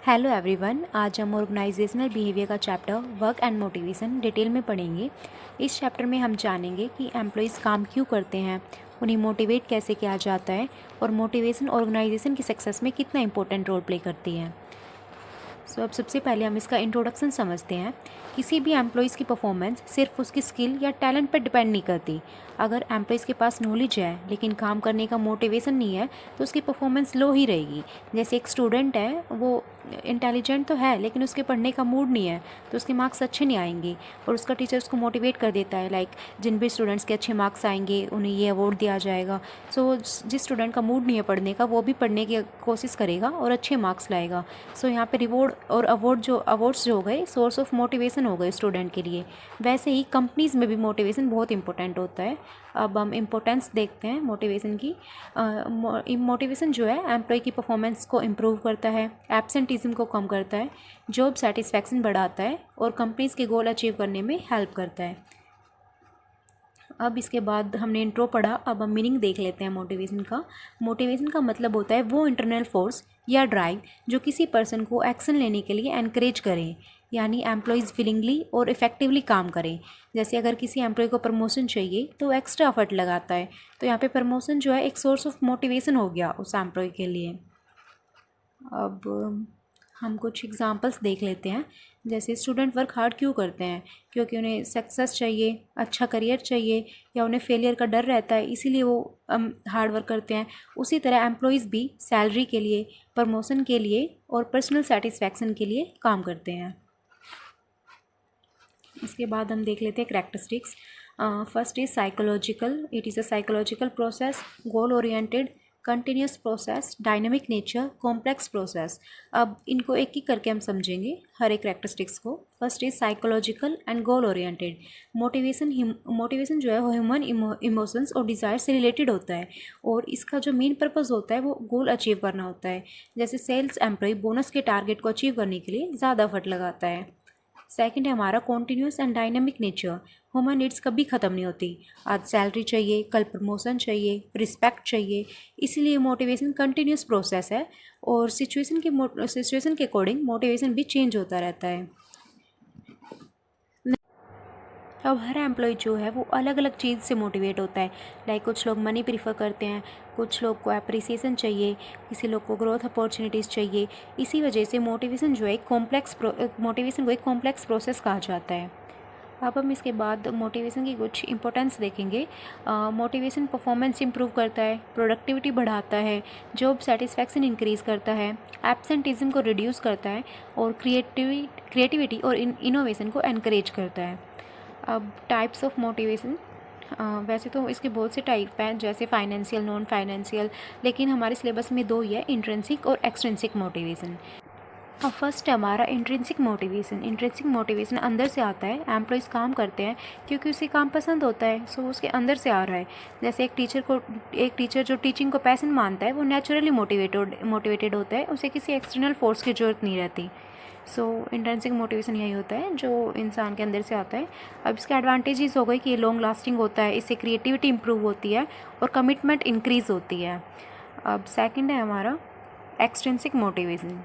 Hello everyone, आज हम organisational behaviour का chapter work and motivation detail में पढ़ेंगे। इस चैप्टर में हम जानेंगे कि एम्प्लॉयज़ काम क्यों करते हैं, उन्हें मोटिवेट कैसे किया जाता है और मोटिवेशन ऑर्गेनाइजेशन की सक्सेस में कितना इंपॉर्टेंट रोल प्ले करती है। अब सबसे पहले हम इसका इंट्रोडक्शन समझते हैं। किसी भी एम्प्लॉयज़ की परफॉर्मेंस सिर्फ उसकी स्किल या टैलेंट पर डिपेंड नहीं करती। अगर एम्प्लॉयज़ के पास नॉलेज है लेकिन काम करने का मोटिवेशन नहीं है तो उसकी परफॉर्मेंस लो ही रहेगी। जैसे एक स्टूडेंट है, वो इंटेलिजेंट तो है लेकिन उसके पढ़ने का मूड नहीं है तो उसके मार्क्स अच्छे नहीं आएंगे और उसका टीचर उसको मोटिवेट कर देता है, लाइक जिन भी स्टूडेंट्स के अच्छे मार्क्स आएंगे उन्हें ये अवार्ड दिया जाएगा। सो जिस स्टूडेंट का मूड नहीं है पढ़ने का वो भी पढ़ने की कोशिश करेगा और अच्छे मार्क्स लाएगा। सो यहाँ पे रिवॉर्ड और अवार्ड्स जो हो गए सोर्स ऑफ मोटिवेशन हो गए स्टूडेंट के लिए। वैसे ही कंपनीज़ में भी मोटिवेशन बहुत इंपॉर्टेंट होता है। अब हम इम्पोर्टेंस देखते हैं मोटिवेशन की। मोटिवेशन जो है एम्प्लॉय की परफॉर्मेंस को इम्प्रूव करता है, एब्सेंटीज़म को कम करता है, जॉब सेटिस्फैक्शन बढ़ाता है और कंपनीज़ के गोल अचीव करने में हेल्प करता है। अब इसके बाद हमने इंट्रो पढ़ा, अब हम मीनिंग देख लेते हैं मोटिवेशन का। मोटिवेशन का मतलब होता है वो इंटरनल फोर्स या ड्राइव जो किसी पर्सन को एक्शन लेने के लिए एनकरेज करें, यानी एम्प्लॉयज़ फीलिंगली और इफ़ेक्टिवली काम करें। जैसे अगर किसी एम्प्लॉय को प्रमोशन चाहिए तो एक्स्ट्रा एफर्ट लगाता है, तो यहाँ पे प्रमोशन जो है एक सोर्स ऑफ मोटिवेशन हो गया उस एम्प्लॉय के लिए। अब हम कुछ एग्जांपल्स देख लेते हैं। जैसे स्टूडेंट वर्क हार्ड क्यों करते हैं? क्योंकि उन्हें सक्सेस चाहिए, अच्छा करियर चाहिए, या उन्हें फेलियर का डर रहता है, इसीलिए वो हार्ड वर्क करते हैं। उसी तरह एम्प्लॉयज़ भी सैलरी के लिए, प्रमोशन के लिए और पर्सनल सेटिस्फैक्शन के लिए काम करते हैं। इसके बाद हम देख लेते हैं characteristics. First is psychological. It is a psychological process, goal oriented, continuous process, dynamic nature, complex process. अब इनको एक एक करके हम समझेंगे हर एक कैरेक्टरिस्टिक्स को। First is psychological and goal oriented. Motivation जो है वो ह्यूमन इमोशंस और डिज़ायर से रिलेटेड होता है और इसका जो मेन पर्पस होता है वो गोल अचीव करना होता है। जैसे सेल्स एम्प्लॉय बोनस के टारगेट को अचीव करने के लिए ज़्यादा एफर्ट लगाता है। सेकंड है हमारा continuous and dynamic nature. Human needs कभी ख़त्म नहीं होती। आज सैलरी चाहिए, कल प्रमोशन चाहिए, रिस्पेक्ट चाहिए, इसीलिए मोटिवेशन कंटिन्यूस प्रोसेस है और सिचुएशन के अकॉर्डिंग मोटिवेशन भी चेंज होता रहता है। अब हर एम्प्लॉय जो है वो अलग अलग चीज़ से मोटिवेट होता है। लाइक कुछ लोग मनी प्रीफर करते हैं, कुछ लोग को अप्रिसिएशन चाहिए, किसी लोग को ग्रोथ अपॉर्चुनिटीज़ चाहिए। इसी वजह से मोटिवेशन जो है मोटिवेशन को एक कॉम्प्लेक्स प्रोसेस कहा जाता है। अब हम इसके बाद मोटिवेशन की कुछ इंपॉर्टेंस देखेंगे। मोटिवेशन परफॉर्मेंस इंप्रूव करता है, प्रोडक्टिविटी बढ़ाता है, जॉब सेटिस्फैक्शन इंक्रीज़ करता है, एब्सेंटिज्म को रिड्यूस करता है और क्रिएटिविटी और इनोवेशन को एनकरेज करता है। अब टाइप्स ऑफ मोटिवेशन, वैसे तो इसके बहुत से टाइप हैं, जैसे फाइनेंशियल, नॉन फाइनेंशियल, लेकिन हमारे सिलेबस में दो ही है, इंट्रिंसिक और एक्सट्रिंसिक मोटिवेशन। अब फर्स्ट है हमारा इंट्रिंसिक मोटिवेशन। इंट्रिंसिक मोटिवेशन अंदर से आता है। एम्प्लॉयज़ काम करते हैं क्योंकि उसे काम पसंद होता है, सो उसके अंदर से आ रहा है। जैसे एक टीचर जो टीचिंग को पैशन मानता है वो नेचुरली मोटिवेटेड होता है, उसे किसी एक्सटर्नल फोर्स की ज़रूरत नहीं रहती। सो इंट्रिंसिक मोटिवेशन यही होता है जो इंसान के अंदर से आता है। अब इसके एडवांटेजेस हो गए कि ये लॉन्ग लास्टिंग होता है, इससे क्रिएटिविटी इंप्रूव होती है और कमिटमेंट इंक्रीज़ होती है। अब सेकंड है हमारा extrinsic motivation.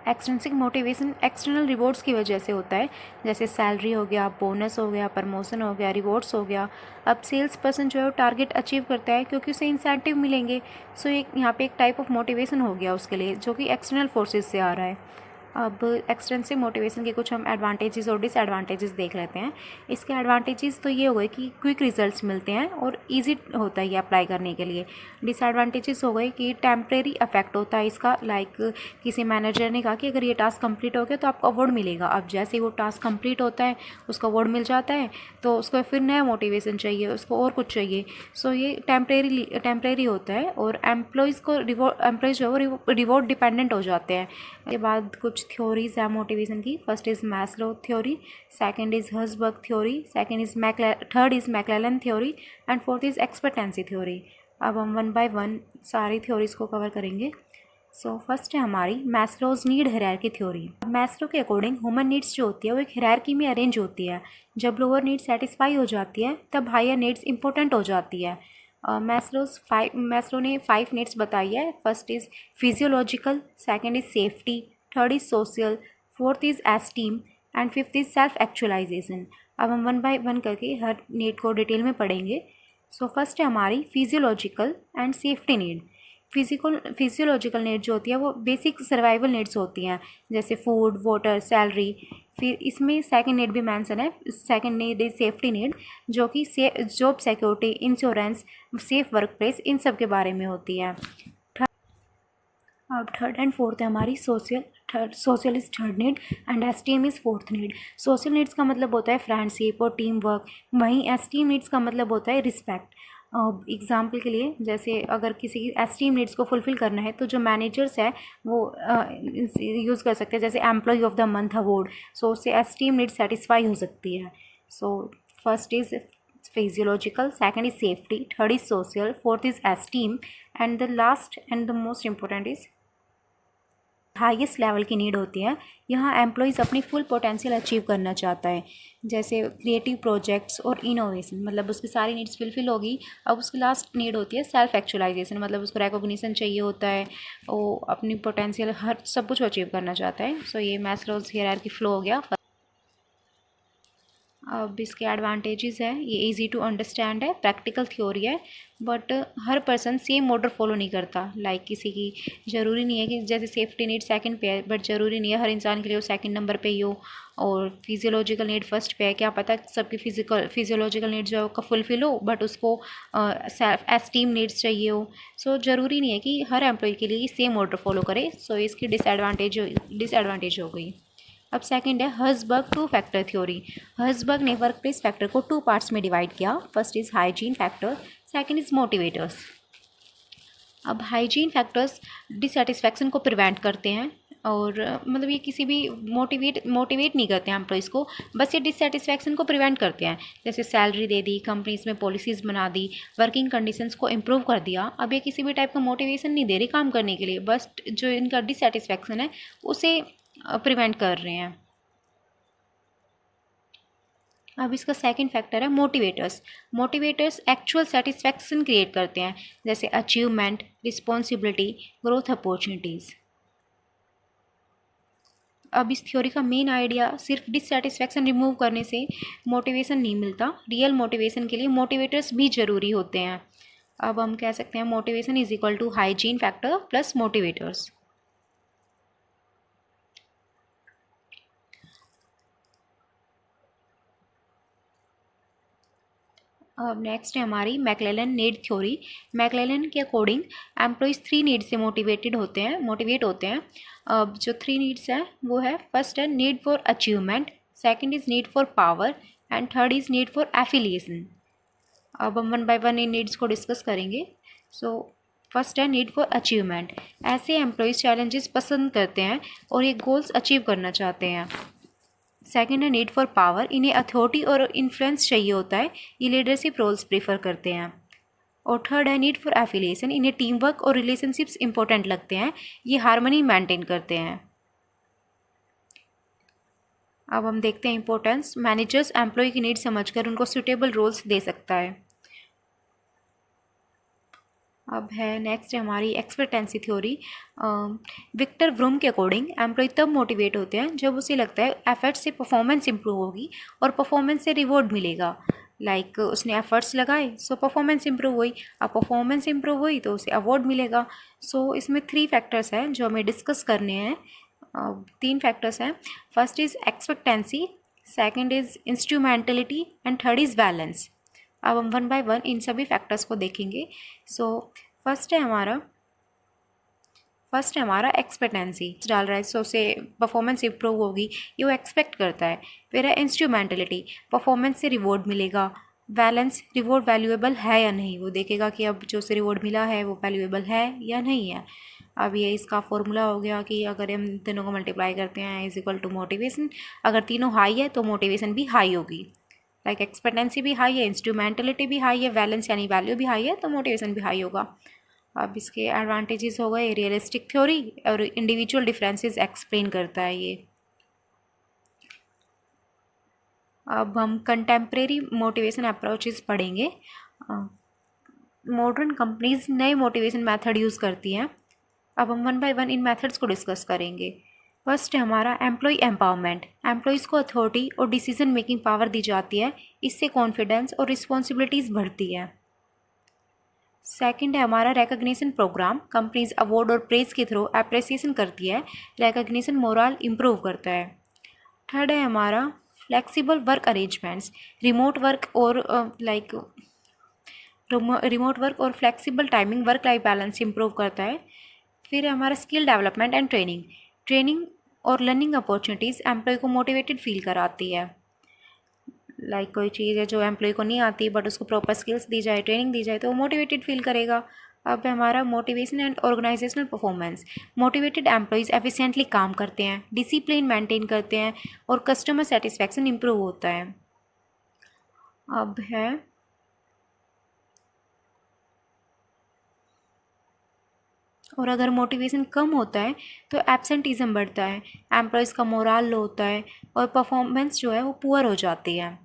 Extrinsic motivation external rewards की वजह से होता है, जैसे सैलरी हो गया, बोनस हो गया, प्रमोशन हो गया, रिवॉर्ड्स हो गया। अब सेल्स पर्सन जो है वो टारगेट अचीव करता है क्योंकि उसे इंसेंटिव मिलेंगे। सो एक यहाँ पे एक टाइप ऑफ मोटिवेशन हो गया उसके लिए जो कि एक्सटर्नल फोर्सेस से आ रहा है। अब एक्सटेंसिव मोटिवेशन के कुछ हम एडवांटेजेस और डिसएडवांटेजेस देख लेते हैं। इसके एडवांटेजेस तो ये हो गए कि क्विक रिजल्ट्स मिलते हैं और इजी होता है ये अप्लाई करने के लिए। डिसएडवांटेजेस हो गए कि टेम्परेरी इफेक्ट होता है इसका, लाइक किसी मैनेजर ने कहा कि अगर ये टास्क कंप्लीट हो गया तो आपको अवार्ड मिलेगा। अब जैसे ही वो टास्क कंप्लीट होता है उसको अवार्ड मिल जाता है तो उसको फिर नया मोटिवेशन चाहिए, उसको और कुछ चाहिए। सो ये टेम्परेरी होता है और एम्प्लॉयज़ जो है वो रिवॉर्ड डिपेंडेंट हो जाते हैं। इसके बाद कुछ थ्योरीज है मोटिवेशन की। First is Maslow theory, second is Herzberg theory, third is McLellan theory and fourth is expectancy theory. अब हम वन बाय वन सारी थ्योरीज को कवर करेंगे। सो फर्स्ट है हमारी Maslow's need hierarchy theory. Maslow के अकॉर्डिंग ह्यूमन नीड्स जो होती है वो एक हायरार्की में अरेंज होती है। जब लोअर नीड्स सेटिस्फाई हो जाती है तब हायर नीड्स इंपॉर्टेंट हो जाती है। मैस्लो ने 5 नीड्स बताई है। First is physiological, second is safety, third is social, fourth is esteem and fifth is self actualisation. अब हम वन बाय वन करके हर नीड को डिटेल में पढ़ेंगे। सो फर्स्ट है हमारी physiological and safety need. Physiological need जो होती है वो बेसिक सर्वाइवल नीड्स होती हैं, जैसे फूड, वाटर, सैलरी। फिर इसमें सेकंड नीड भी मेंशन है, second need is safety need, जो कि job security, insurance, safe work place, इन सब के बारे में होती है। अब थर्ड एंड फोर्थ है हमारी social is third need and esteem is fourth need. Social needs का मतलब होता है फ्रेंडशिप और टीम वर्क, वहीं एस्टीम नीड्स का मतलब होता है रिस्पेक्ट। एग्जाम्पल के लिए, जैसे अगर किसी एस्टीम नीड्स को फुलफ़िल करना है तो जो मैनेजर्स है वो यूज़ कर सकते हैं, जैसे employee of the month award. So उससे एस्टीम नीड सेटिस्फाई हो सकती है। So first is physiological, second is safety, third is social, fourth is esteem, and the last and the most important is highest level की need होती है। यहाँ employees अपनी full potential achieve करना चाहता है, जैसे क्रिएटिव प्रोजेक्ट्स और इनोवेशन, मतलब उसकी सारी नीड्स फुलफिल होगी। अब उसकी लास्ट नीड होती है सेल्फ एक्चुअलाइजेशन, मतलब उसको रिकॉग्निशन चाहिए होता है, वो अपनी पोटेंशियल हर सब कुछ अचीव करना चाहता है। सो ये मैस्लोज़ हायरार्की फ्लो हो गया। अब इसके एडवांटेजेस है, ये इजी टू अंडरस्टैंड है, प्रैक्टिकल थ्योरी है, but her person same order follow नहीं करता। लाइक किसी की ज़रूरी नहीं है कि जैसे सेफ्टी नीड सेकंड पे है, बट ज़रूरी नहीं है हर इंसान के लिए वो सेकंड नंबर पे ही हो, और फिजियोलॉजिकल नीड फर्स्ट पे है। क्या पता सबकी फिजियोलॉजिकल नीड जो है फुलफिल हो, बट उसको सेल्फ एस्टीम नीड्स चाहिए हो। सो ज़रूरी नहीं है कि हर एम्प्लॉय के लिए सेम ऑर्डर फॉलो करे। सो इसकी डिसएडवांटेज हो गई। अब सेकंड है Herzberg two factor theory. Herzberg ने वर्क प्लेस फैक्टर को टू पार्ट्स में डिवाइड किया। First is hygiene factor, second is motivators. अब हाइजीन फैक्टर्स डिससेटिस्फैक्शन को प्रिवेंट करते हैं, और मतलब ये किसी भी मोटिवेट नहीं करते हैं एम्प्लॉयज़ को, बस ये डिससेटिस्फैक्शन को प्रिवेंट करते हैं। जैसे सैलरी दे दी, कंपनीज में पॉलिसीज़ बना दी, वर्किंग कंडीशंस को इम्प्रूव कर दिया। अब ये किसी भी टाइप का मोटिवेशन नहीं दे रही काम करने के लिए, बस जो इनका डिससेटिस्फैक्शन है उसे प्रिवेंट कर रहे हैं। अब इसका सेकंड फैक्टर है motivators. Motivators actual satisfaction create करते हैं, जैसे अचीवमेंट, रिस्पॉन्सिबिलिटी, ग्रोथ अपॉर्चुनिटीज़। अब इस थ्योरी का मेन आइडिया सिर्फ डिससेटिस्फैक्शन रिमूव करने से मोटिवेशन नहीं मिलता, रियल मोटिवेशन के लिए मोटिवेटर्स भी ज़रूरी होते हैं। अब हम कह सकते हैं motivation is equal to hygiene factor plus motivators. अब नेक्स्ट है हमारी मैक्लेलन नीड थ्योरी। मैक्लेलन के अकॉर्डिंग एम्प्लॉयज़ थ्री नीड से मोटिवेट होते हैं। अब जो थ्री नीड्स हैं वो है, फर्स्ट है need for achievement, second is need for power, and third is need for affiliation. अब हम one by one in needs को डिस्कस करेंगे। सो फर्स्ट है नीड फॉर अचीवमेंट। ऐसे एम्प्लॉयज़ चैलेंजेस पसंद करते हैं और ये गोल्स अचीव करना चाहते हैं। सेकेंड है नीड फॉर पावर, इन्हें अथॉरिटी और इन्फ्लुएंस चाहिए होता है, ये लीडरशिप रोल्स प्रीफर करते हैं। और थर्ड है नीड फॉर एफिलिएशन, इन्हें टीम वर्क और रिलेशनशिप्स इंपॉर्टेंट लगते हैं, ये हार्मनी मेंटेन करते हैं। अब हम देखते हैं इंपॉर्टेंस। मैनेजर्स एम्प्लॉय की नीड समझकर उनको सुटेबल रोल्स दे सकता है। अब है नेक्स्ट है हमारी एक्सपेक्टेंसी थ्योरी। विक्टर व्रूम के अकॉर्डिंग एम्प्लॉय तब मोटिवेट होते हैं जब उसे लगता है एफर्ट से परफॉर्मेंस इंप्रूव होगी और परफॉर्मेंस से रिवॉर्ड मिलेगा। लाइक उसने एफर्ट्स लगाए, सो परफॉर्मेंस इंप्रूव हुई, अब परफॉर्मेंस इंप्रूव हुई तो उसे अवार्ड मिलेगा। सो इसमें थ्री फैक्टर्स हैं जो हमें डिस्कस करने हैं। तीन फैक्टर्स हैं, first is expectancy, second is instrumentality, and third is balance. अब हम वन बाय वन इन सभी फैक्टर्स को देखेंगे। सो फर्स्ट है हमारा एक्सपेक्टेंसी डाल रहा है, सो से परफॉर्मेंस इंप्रूव होगी, ये वो एक्सपेक्ट करता है। फिर है इंस्ट्रूमेंटलिटी, परफॉर्मेंस से रिवॉर्ड मिलेगा। बैलेंस, रिवॉर्ड वैल्यूएबल है या नहीं, वो देखेगा कि अब जो से रिवॉर्ड मिला है वो वैल्यूएबल है या नहीं है। अब ये इसका फॉर्मूला हो गया कि अगर हम तीनों को मल्टीप्लाई करते हैं इज इक्वल टू मोटिवेशन, अगर तीनों हाई है तो मोटिवेशन भी हाई होगी। लाइक एक्सपेक्टेंसी भी हाई है, इंस्ट्रूमेंटलिटी भी हाई है, बैलेंस यानी वैल्यू भी हाई है, तो मोटिवेशन भी हाई होगा। अब इसके एडवांटेजेस हो गए, रियलिस्टिक थ्योरी और इंडिविजुअल डिफरेंसेस एक्सप्लेन करता है ये। अब हम कंटेम्प्रेरी मोटिवेशन अप्रोचेस पढ़ेंगे। मॉडर्न कंपनीज नए मोटिवेशन मेथड यूज़ करती हैं। अब हम one by one in methods को डिस्कस करेंगे। फर्स्ट है हमारा एम्प्लॉय एम्पावरमेंट। एम्प्लॉयज़ को अथॉरिटी और डिसीजन मेकिंग पावर दी जाती है, इससे कॉन्फिडेंस और रिस्पॉन्सिबिलिटीज़ बढ़ती है। सेकंड है हमारा रिकग्निशन प्रोग्राम। कंपनीज अवार्ड और प्रेज के थ्रू अप्रिसिएशन करती है, रिकग्निशन मोरल इम्प्रूव करता है। थर्ड है हमारा flexible work arrangements. Remote work और रिमोट वर्क और flexible timing work life balance improve करता है। फिर है हमारा skill development and training. Training और लर्निंग अपॉर्चुनिटीज़ एम्प्लॉय को मोटिवेटेड फील कराती है। कोई चीज़ है जो एम्प्लॉय को नहीं आती बट उसको प्रॉपर स्किल्स दी जाए, ट्रेनिंग दी जाए तो वो मोटिवेटेड फील करेगा। अब है हमारा motivation and organisational performance. Motivated employees efficiently काम करते हैं, डिसिप्लिन मेंटेन करते हैं और कस्टमर सेटिस्फैक्शन इंप्रूव होता है। अब है और अगर मोटिवेशन कम होता है तो एब्सेंटीज़म बढ़ता है, एम्प्लॉयज़ का मोराल लो होता है और परफॉर्मेंस जो है वो पुअर हो जाती है।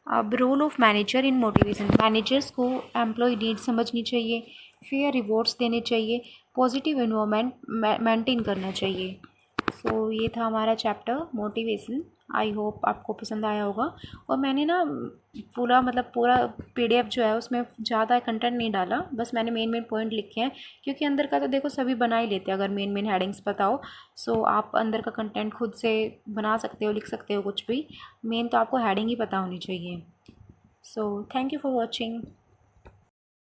अब role of manager in motivation. Managers को एम्प्लॉय नीड समझनी चाहिए, फेयर रिवॉर्ड्स देने चाहिए, पॉजिटिव इन्वायरमेंट मेंटेन करना चाहिए। सो ये था हमारा चैप्टर मोटिवेशन। आई होप आपको पसंद आया होगा। और मैंने ना पूरा PDF जो है उसमें ज़्यादा कंटेंट नहीं डाला, बस मैंने मेन पॉइंट लिखे हैं, क्योंकि अंदर का तो देखो सभी बना ही लेते हैं अगर मेन हेडिंग्स पता हो। सो आप अंदर का कंटेंट खुद से बना सकते हो, लिख सकते हो कुछ भी, मेन तो आपको हेडिंग ही पता होनी चाहिए। So thank you for watching.